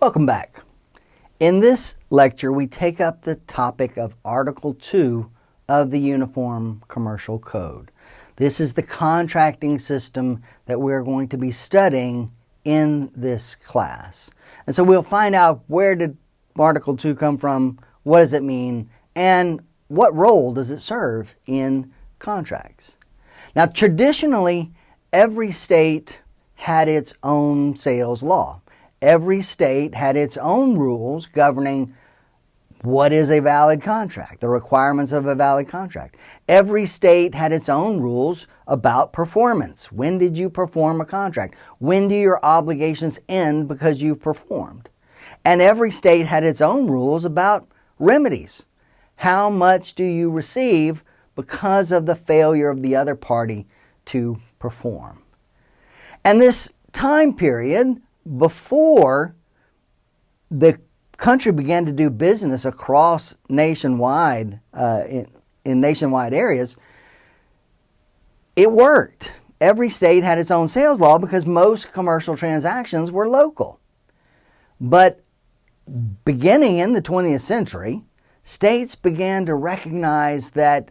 Welcome back. In this lecture, we take up the topic of Article 2 of the Uniform Commercial Code. This is the contracting system that we're going to be studying in this class. And so we'll find out, where did Article 2 come from, what does it mean, and what role does it serve in contracts. Now, traditionally, every state had its own sales law. Every state had its own rules governing what is a valid contract, the requirements of a valid contract. Every state had its own rules about performance. When did you perform a contract? When do your obligations end because you've performed? And every state had its own rules about remedies. How much do you receive because of the failure of the other party to perform? And this time period, before the country began to do business across nationwide, in nationwide areas, it worked. Every state had its own sales law because most commercial transactions were local. But beginning in the 20th century, states began to recognize that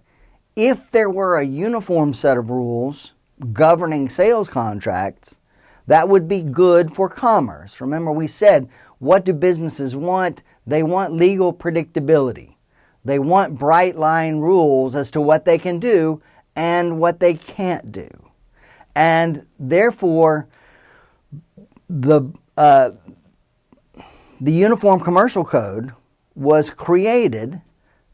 if there were a uniform set of rules governing sales contracts, that would be good for commerce. Remember, we said, what do businesses want? They want legal predictability. They want bright line rules as to what they can do and what they can't do. And therefore, the Uniform Commercial Code was created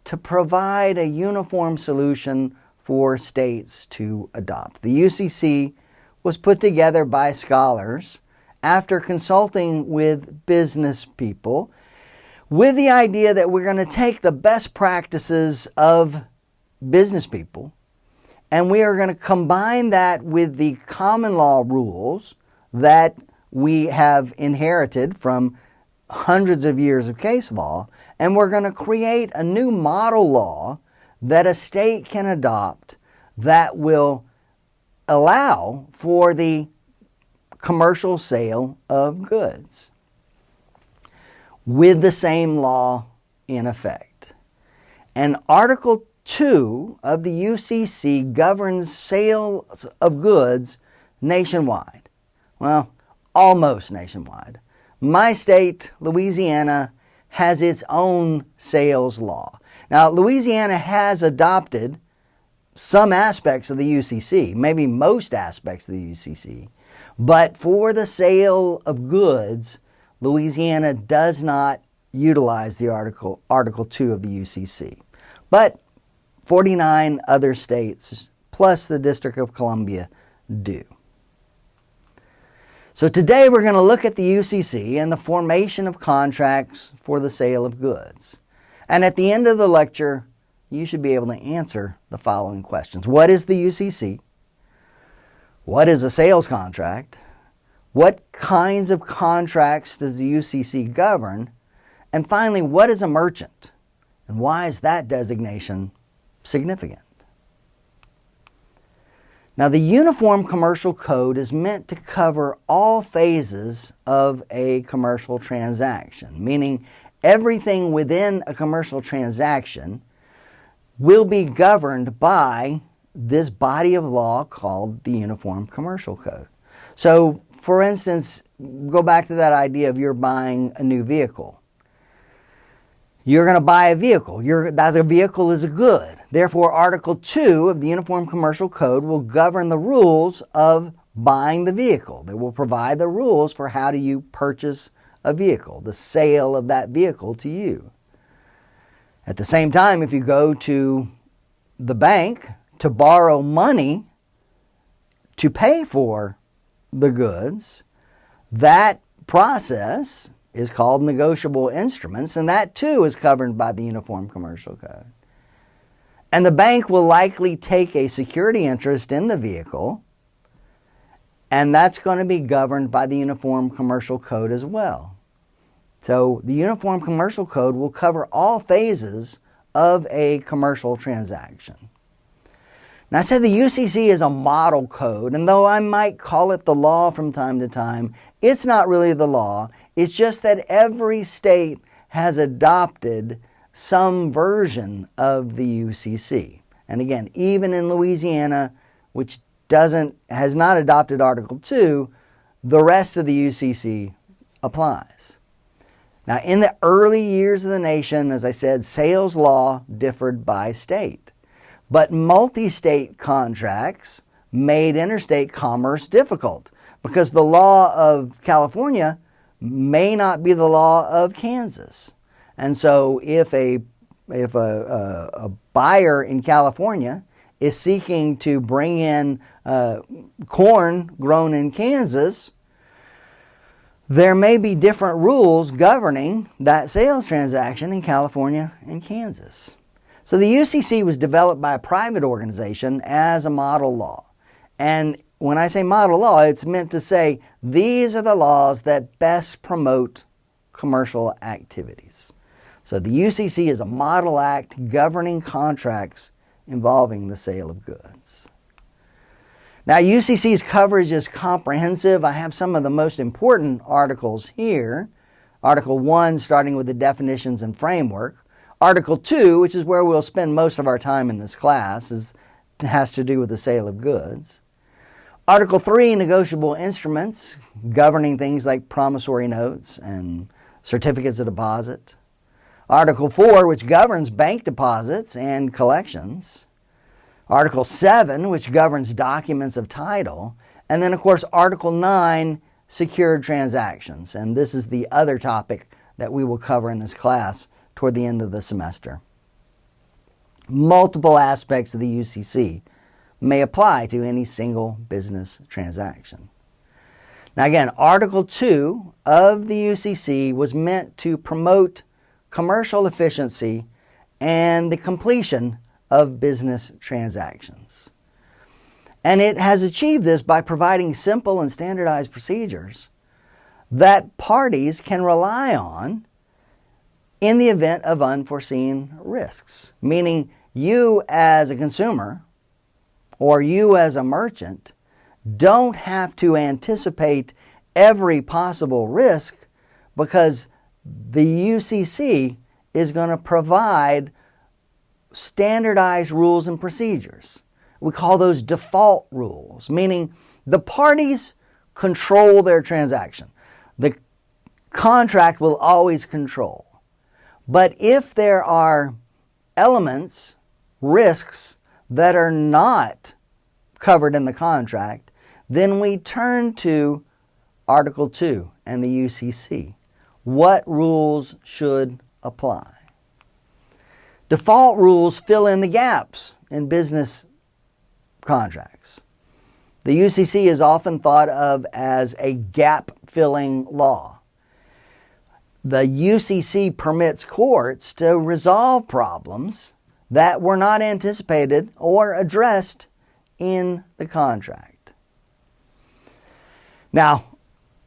to provide a uniform solution for states to adopt. The UCC was put together by scholars after consulting with business people with the idea that we're going to take the best practices of business people and we are going to combine that with the common law rules that we have inherited from hundreds of years of case law, and we're going to create a new model law that a state can adopt that will allow for the commercial sale of goods with the same law in effect. And Article 2 of the UCC governs sales of goods nationwide. Well, almost nationwide. My state, Louisiana, has its own sales law. Now, Louisiana has adopted some aspects of the UCC, maybe most aspects of the UCC, but for the sale of goods, Louisiana does not utilize the Article 2 of the UCC. But 49 other states, plus the District of Columbia, do. So today we're going to look at the UCC and the formation of contracts for the sale of goods. And at the end of the lecture, you should be able to answer the following questions. What is the UCC? What is a sales contract? What kinds of contracts does the UCC govern? And finally, what is a merchant? And why is that designation significant? Now, the Uniform Commercial Code is meant to cover all phases of a commercial transaction, meaning everything within a commercial transaction will be governed by this body of law called the Uniform Commercial Code. So, for instance, go back to that idea of you're buying a new vehicle. You're going to buy a vehicle. That vehicle is a good. Therefore, Article 2 of the Uniform Commercial Code will govern the rules of buying the vehicle. They will provide the rules for how do you purchase a vehicle, the sale of that vehicle to you. At the same time, if you go to the bank to borrow money to pay for the goods, that process is called negotiable instruments, and that too is covered by the Uniform Commercial Code. And the bank will likely take a security interest in the vehicle, and that's going to be governed by the Uniform Commercial Code as well. So the Uniform Commercial Code will cover all phases of a commercial transaction. Now, I said the UCC is a model code, and though I might call it the law from time to time, it's not really the law. It's just that every state has adopted some version of the UCC. And again, even in Louisiana, which has not adopted Article 2, the rest of the UCC applies. Now, in the early years of the nation, as I said, sales law differed by state. But multi-state contracts made interstate commerce difficult because the law of California may not be the law of Kansas. And so if a buyer in California is seeking to bring in corn grown in Kansas, there may be different rules governing that sales transaction in California and Kansas. So the UCC was developed by a private organization as a model law. And when I say model law, it's meant to say these are the laws that best promote commercial activities. So the UCC is a model act governing contracts involving the sale of goods. Now, UCC's coverage is comprehensive. I have some of the most important articles here. Article 1, starting with the definitions and framework. Article 2, which is where we'll spend most of our time in this class, has to do with the sale of goods. Article 3, negotiable instruments, governing things like promissory notes and certificates of deposit. Article 4, which governs bank deposits and collections. Article 7, which governs documents of title. And then, of course, Article 9, secured transactions. And this is the other topic that we will cover in this class toward the end of the semester. Multiple aspects of the UCC may apply to any single business transaction. Now again, Article 2 of the UCC was meant to promote commercial efficiency and the completion of business transactions. And it has achieved this by providing simple and standardized procedures that parties can rely on in the event of unforeseen risks. Meaning you as a consumer or you as a merchant don't have to anticipate every possible risk because the UCC is going to provide standardized rules and procedures. We call those default rules, meaning the parties control their transaction. The contract will always control. But if there are elements, risks that are not covered in the contract, then we turn to Article 2 and the UCC. What rules should apply? Default rules fill in the gaps in business contracts. The UCC is often thought of as a gap-filling law. The UCC permits courts to resolve problems that were not anticipated or addressed in the contract. Now,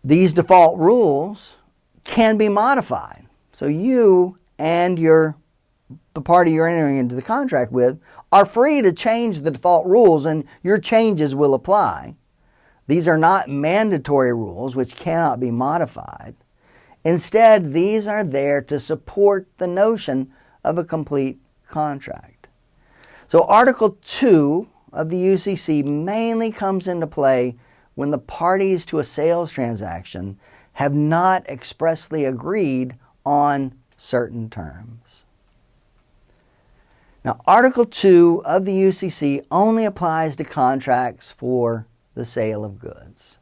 these default rules can be modified. So you and the party you're entering into the contract with are free to change the default rules and your changes will apply. These are not mandatory rules which cannot be modified. Instead, these are there to support the notion of a complete contract. So Article 2 of the UCC mainly comes into play when the parties to a sales transaction have not expressly agreed on certain terms. Now, Article 2 of the UCC only applies to contracts for the sale of goods.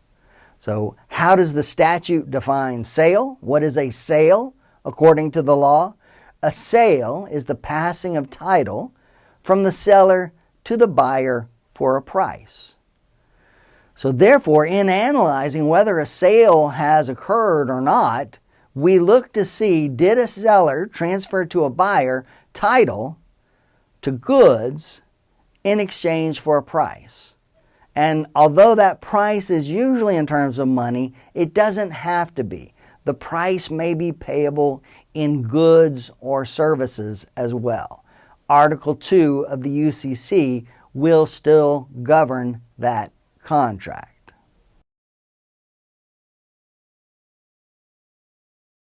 So, how does the statute define sale? What is a sale according to the law? A sale is the passing of title from the seller to the buyer for a price. So therefore, in analyzing whether a sale has occurred or not, we look to see, did a seller transfer to a buyer title to goods in exchange for a price? And although that price is usually in terms of money, it doesn't have to be. The price may be payable in goods or services as well. Article 2 of the UCC will still govern that contract.